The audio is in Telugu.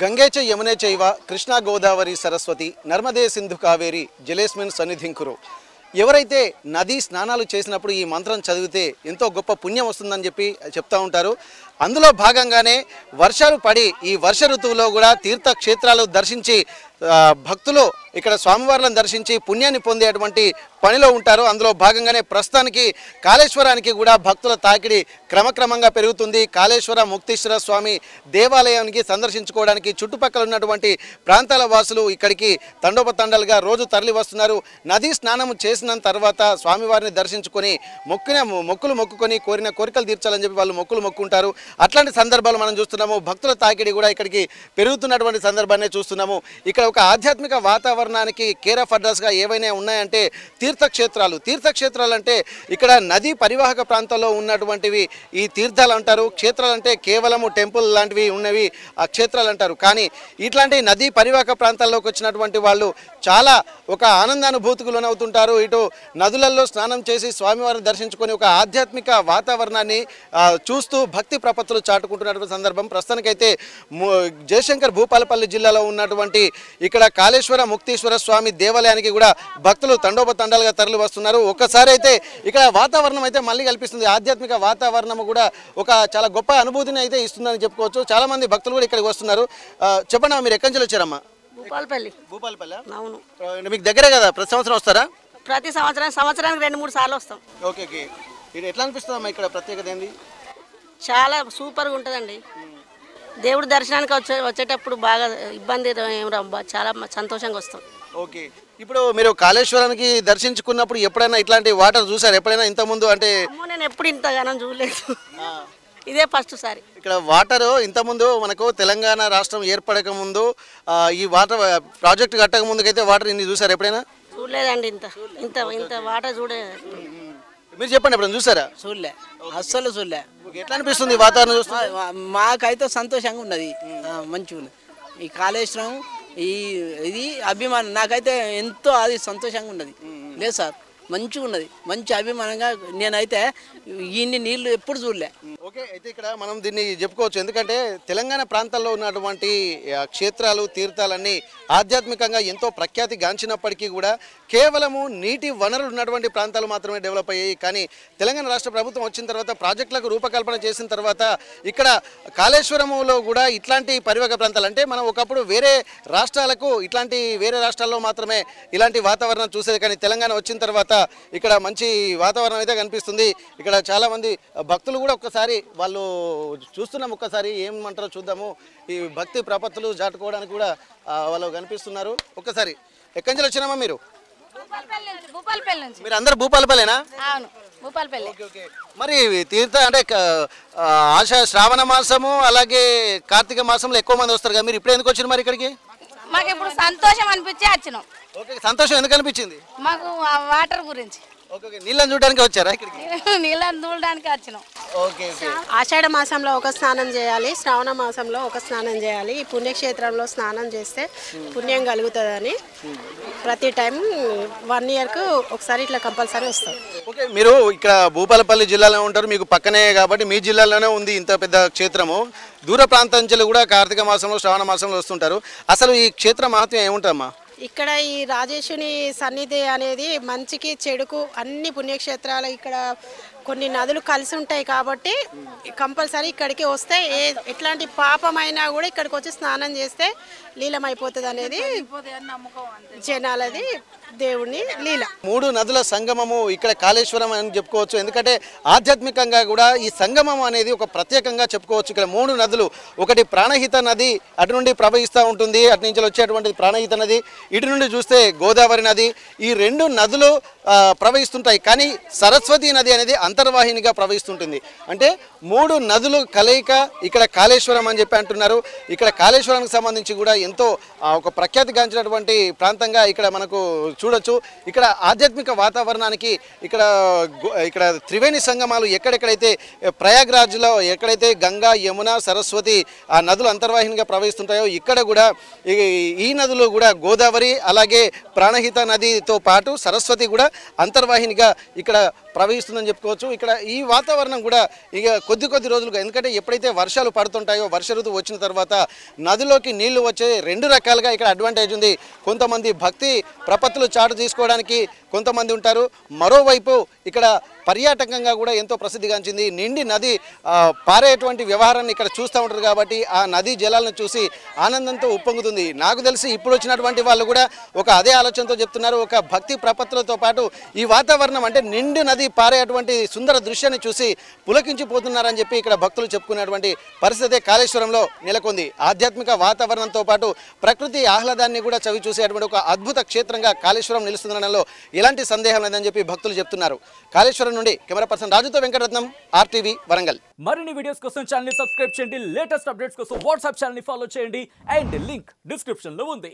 గంగే చ యమునే చైవ కృష్ణా గోదావరి సరస్వతి నర్మదే సింధు కావేరి జలేస్మిన్ సన్నిధింకురు. ఎవరైతే నదీ స్నానాలు చేసినప్పుడు ఈ మంత్రం చదివితే ఎంతో గొప్ప పుణ్యం వస్తుందని చెప్తూ ఉంటారు. అందులో భాగంగానే వర్షాలు పడి ఈ వర్ష ఋతువులో కూడా తీర్థక్షేత్రాలు దర్శించి భక్తులు ఇక్కడ స్వామివార్లను దర్శించి పుణ్యాన్ని పొందేటువంటి పనిలో ఉంటారు. అందులో భాగంగానే ప్రస్తుతానికి కాళేశ్వరానికి కూడా భక్తుల తాకిడి క్రమక్రమంగా పెరుగుతుంది. కాళేశ్వర ముక్తీశ్వర స్వామి దేవాలయానికి సందర్శించుకోవడానికి చుట్టుపక్కల ఉన్నటువంటి ప్రాంతాల వాసులు ఇక్కడికి తండోపతండాలుగా రోజు తరలి వస్తున్నారు. నదీ స్నానం చేసిన తర్వాత స్వామివారిని దర్శించుకొని మొక్కులు మొక్కుకొని కోరిన కోరికలు తీర్చాలని చెప్పి వాళ్ళు మొక్కులు మొక్కుంటారు. అట్లాంటి సందర్భాలు మనం చూస్తున్నాము. భక్తుల తాకిడి కూడా ఇక్కడికి పెరుగుతున్నటువంటి సందర్భాన్ని చూస్తున్నాము. ఇక్కడ ఒక ఆధ్యాత్మిక వాతావరణానికి కేర్ ఆఫ్ అడ్రస్గా ఏవైనా ఉన్నాయంటే తీర్థక్షేత్రాలు అంటే ఇక్కడ నదీ పరివాహక ప్రాంతాల్లో ఉన్నటువంటివి ఈ తీర్థాలు అంటారు. క్షేత్రాలు అంటే కేవలము టెంపుల్ లాంటివి ఉన్నవి ఆ క్షేత్రాలు అంటారు. కానీ ఇట్లాంటి నదీ పరివాహక ప్రాంతాల్లోకి వచ్చినటువంటి వాళ్ళు చాలా ఒక ఆనందానుభూతికి లోనవుతుంటారు. ఇటు నదులలో స్నానం చేసి స్వామివారిని దర్శించుకొని ఒక ఆధ్యాత్మిక వాతావరణాన్ని చూస్తూ భక్తి ప్రపత్తులు చాటుకుంటున్నటువంటి సందర్భం. ప్రస్తుతానికైతే జయశంకర్ భూపాలపల్లి జిల్లాలో ఉన్నటువంటి ఇక్కడ కాళేశ్వర ముక్తీశ్వర స్వామి దేవాలయానికి కూడా భక్తులు తండోపతండాలుగా తరలి వస్తున్నారు. ఒక్కసారి అయితే ఇక్కడ వాతావరణం అయితే మళ్ళీ కల్పిస్తుంది. ఆధ్యాత్మిక వాతావరణం కూడా ఒక చాలా గొప్ప అనుభూతిని అయితే ఇస్తుందని చెప్పుకోవచ్చు. చాలా మంది భక్తులు కూడా ఇక్కడికి వస్తున్నారు. చెప్పండి, మీరు ఎక్కడి నుంచి వచ్చారమ్మా? భూపాలపల్లి. అవును, మీకు దగ్గరే కదా? ప్రతి సంవత్సరం వస్తారా? ప్రతి సంవత్సరానికి 2-3 సార్లు వస్తాం. ఓకే. ఇది ఎట్లా అనిపిస్తుంది అమ్మా? ఇక్కడ ప్రత్యేకత ఏంది? చాలా సూపర్గా ఉంటుందండి. దేవుడి దర్శనానికి వచ్చేటప్పుడు బాగా ఇబ్బంది చాలా సంతోషంగా వస్తాం. ఓకే. ఇప్పుడు మీరు కాళేశ్వరానికి దర్శించుకున్నప్పుడు ఎప్పుడైనా ఇట్లాంటి వాటర్ చూసారు? ఎప్పుడైనా ఇంతకుముందు? అంటే నేను ఎప్పుడు ఇంతగానం చూడలేదు, ఇదే ఫస్ట్ సారి. ఇక్కడ వాటర్ ఇంతకుముందు మనకు తెలంగాణ రాష్ట్రం ఏర్పడక ముందు ఈ వాటర్ ప్రాజెక్ట్ కట్టక ముందుకైతే వాటర్ ఇన్ని చూసారు ఎప్పుడైనా? చూడలేదండి, ఇంత వాటర్ చూడలేదు. మీరు చెప్పండి, ఎప్పుడైనా చూసారా? చూడలే, అస్సలు చూడలే. ఎట్లా అనిపిస్తుంది వాతావరణం చూస్తే? మాకైతే సంతోషంగా ఉన్నది, మంచిగా ఉన్నది. ఈ కాళేశ్వరం ఇది అభిమానం నాకైతే ఎంతో అది సంతోషంగా ఉన్నది. లేదు సార్, మంచిగా ఉన్నది, మంచి అభిమానంగా. నేనైతే ఇన్ని నీళ్లు ఎప్పుడు చూడలే. ఓకే. అయితే ఇక్కడ మనం దీన్ని చెప్పుకోవచ్చు. ఎందుకంటే తెలంగాణ ప్రాంతాల్లో ఉన్నటువంటి క్షేత్రాలు తీర్థాలన్నీ ఆధ్యాత్మికంగా ఎంతో ప్రఖ్యాతి గాంచినప్పటికీ కూడా కేవలము నీటి వనరులు ఉన్నటువంటి ప్రాంతాలు మాత్రమే డెవలప్ అయ్యాయి. కానీ తెలంగాణ రాష్ట్ర ప్రభుత్వం వచ్చిన తర్వాత ప్రాజెక్టులకు రూపకల్పన చేసిన తర్వాత ఇక్కడ కాళేశ్వరంలో కూడా ఇట్లాంటి పరివాహక ప్రాంతాలు అంటే మనం ఒకప్పుడు వేరే రాష్ట్రాల్లో మాత్రమే ఇలాంటి వాతావరణం చూసేది. కానీ తెలంగాణ వచ్చిన తర్వాత ఇక్కడ మంచి వాతావరణం అయితే కనిపిస్తుంది. ఇక్కడ చాలామంది భక్తులు కూడా ఒక్కసారి వాళ్ళు చూస్తున్నాం, ఒక్కసారి ఏమంటారో చూద్దాము. ఈ భక్తి ప్రపత్తులు చాటుకోవడానికి కూడా వాళ్ళు కనిపిస్తున్నారు. ఒక్కసారి ఎక్కడి నుంచి వచ్చినామా మీరు? మీరు అందరు భూపాలపల్లేనా? అవును, భూపాలపల్లి. ఓకే. మరి తీర్థ అంటే శ్రావణ మాసము అలాగే కార్తీక మాసంలో ఎక్కువ మంది వస్తారు కదా, మీరు ఇప్పుడు ఎందుకు వచ్చారు మరి ఇక్కడికి? మాకు ఇప్పుడు సంతోషం అనిపించి వచ్చినాం. ఓకే. సంతోషం ఎందుకు అనిపించింది? మాకు వాటర్ గురించి. ఓకే. నీళ్ళని చూడడానికి వచ్చారా ఇక్కడికి? నీళ్ళని చూడడానికి వచ్చినాం. ఓకే. ఆషాఢ మాసంలో ఒక స్నానం చేయాలి, శ్రావణ మాసంలో ఒక స్నానం చేయాలి. ఈ పుణ్యక్షేత్రంలో స్నానం చేస్తే పుణ్యం కలుగుతుందని ప్రతి టైం 1 ఇయర్కు ఒకసారి ఇట్లా కంపల్సరీ వస్తాం. ఓకే. మీరు ఇక్కడ భూపాలపల్లి జిల్లాలో ఉంటారు, మీకు పక్కనే కాబట్టి మీ జిల్లాలోనే ఉంది ఇంత పెద్ద క్షేత్రము. దూర ప్రాంతం నుంచి కూడా కార్తీక మాసంలో శ్రావణ మాసంలో వస్తుంటారు. అసలు ఈ క్షేత్ర మహత్వం ఏముంటుందమ్మా? ఇక్కడ ఈ రాజేశుని సన్నిధి అనేది మంచికి చెడుకు అన్ని పుణ్యక్షేత్రాలు ఇక్కడ కొన్ని నదులు కలిసి ఉంటాయి కాబట్టి కంపల్సరీ ఇక్కడికి వస్తే ఎట్లాంటి పాపమైనా కూడా ఇక్కడికి వచ్చి స్నానం చేస్తే లీలమైపోతుంది అనేది జనాలది, దేవుని లీల. 3 నదుల సంగమము ఇక్కడ కాళేశ్వరం అని చెప్పుకోవచ్చు. ఎందుకంటే ఆధ్యాత్మికంగా కూడా ఈ సంగమం అనేది ఒక ప్రత్యేకంగా చెప్పుకోవచ్చు. ఇక్కడ 3 నదులు, ఒకటి ప్రాణహిత నది అటు నుండి ప్రవహిస్తూ ఉంటుంది, అటు నుంచి వచ్చేటువంటి ప్రాణహిత నది, ఇటు నుండి చూస్తే గోదావరి నది. ఈ 2 నదులు ప్రవహిస్తుంటాయి. కానీ సరస్వతి నది అనేది అంతర్వాహినిగా ప్రవహిస్తుంటుంది. అంటే 3 నదులు కలయిక ఇక్కడ కాళేశ్వరం అని చెప్పి అంటున్నారు. ఇక్కడ కాళేశ్వరానికి సంబంధించి కూడా ఎంతో ఒక ప్రఖ్యాతిగాంచినటువంటి ప్రాంతంగా ఇక్కడ మనకు చూడొచ్చు. ఇక్కడ ఆధ్యాత్మిక వాతావరణానికి ఇక్కడ త్రివేణి సంగమాలు ఎక్కడెక్కడైతే ప్రయాగ్రాజ్లో ఎక్కడైతే గంగా యమున సరస్వతి ఆ నదులు అంతర్వాహినిగా ప్రవహిస్తుంటాయో ఇక్కడ కూడా ఈ నదులు కూడా గోదావరి అలాగే ప్రాణహిత నదితో పాటు సరస్వతి కూడా అంతర్వాహినిగా ఇక్కడ ప్రవహిస్తుందని చెప్పుకోవచ్చు. ఇక్కడ ఈ వాతావరణం కూడా ఇక కొద్ది రోజులుగా, ఎందుకంటే ఎప్పుడైతే వర్షాలు పడుతుంటాయో వర్ష ఋతువు వచ్చిన తర్వాత నదిలోకి నీళ్లు వచ్చే 2 రకాలుగా ఇక్కడ అడ్వాంటేజ్ ఉంది. కొంతమంది భక్తి ప్రపత్తులు చాటు తీసుకోవడానికి కొంతమంది ఉంటారు. మరోవైపు ఇక్కడ పర్యాటకంగా కూడా ఎంతో ప్రసిద్ధిగాంచింది. నిండి నది పారేటువంటి వ్యవహారాన్ని ఇక్కడ చూస్తూ ఉంటారు కాబట్టి ఆ నదీ జలాలను చూసి ఆనందంతో ఉప్పొంగుతుంది. నాకు తెలిసి ఇప్పుడు వచ్చినటువంటి వాళ్ళు కూడా అదే ఆలోచనతో చెప్తున్నారు. ఒక భక్తి ప్రపత్తులతో పాటు ఈ వాతావరణం అంటే నిండు నది పారేటువంటి సుందర దృశ్యాన్ని చూసి పులకించిపోతున్నారని చెప్పి ఇక్కడ భక్తులు చెప్పుకునేటువంటి పరిస్థితి కాళేశ్వరంలో నెలకొంది. ఆధ్యాత్మిక వాతావరణంతో పాటు ప్రకృతి ఆహ్లాదాన్ని కూడా చవి చూసేటువంటి ఒక అద్భుత క్షేత్రంగా కాళేశ్వరం నిలుస్తుందనడంలో ఎలాంటి సందేహం లేదని చెప్పి భక్తులు చెప్తున్నారు. కాళేశ్వరం నుండి కెమెరా పర్సన్ రాజుతో వెంకటరత్నం, RTV వరంగల్. మరిన్ని వీడియోస్ కోసం ఛానల్ ని సబ్స్క్రైబ్ చేయండి. లేటెస్ట్ అప్డేట్స్ కోసం వాట్సాప్ ఛానల్ ని ఫాలో చేయండి. అండ్ లింక్ డిస్క్రిప్షన్ లో ఉంది.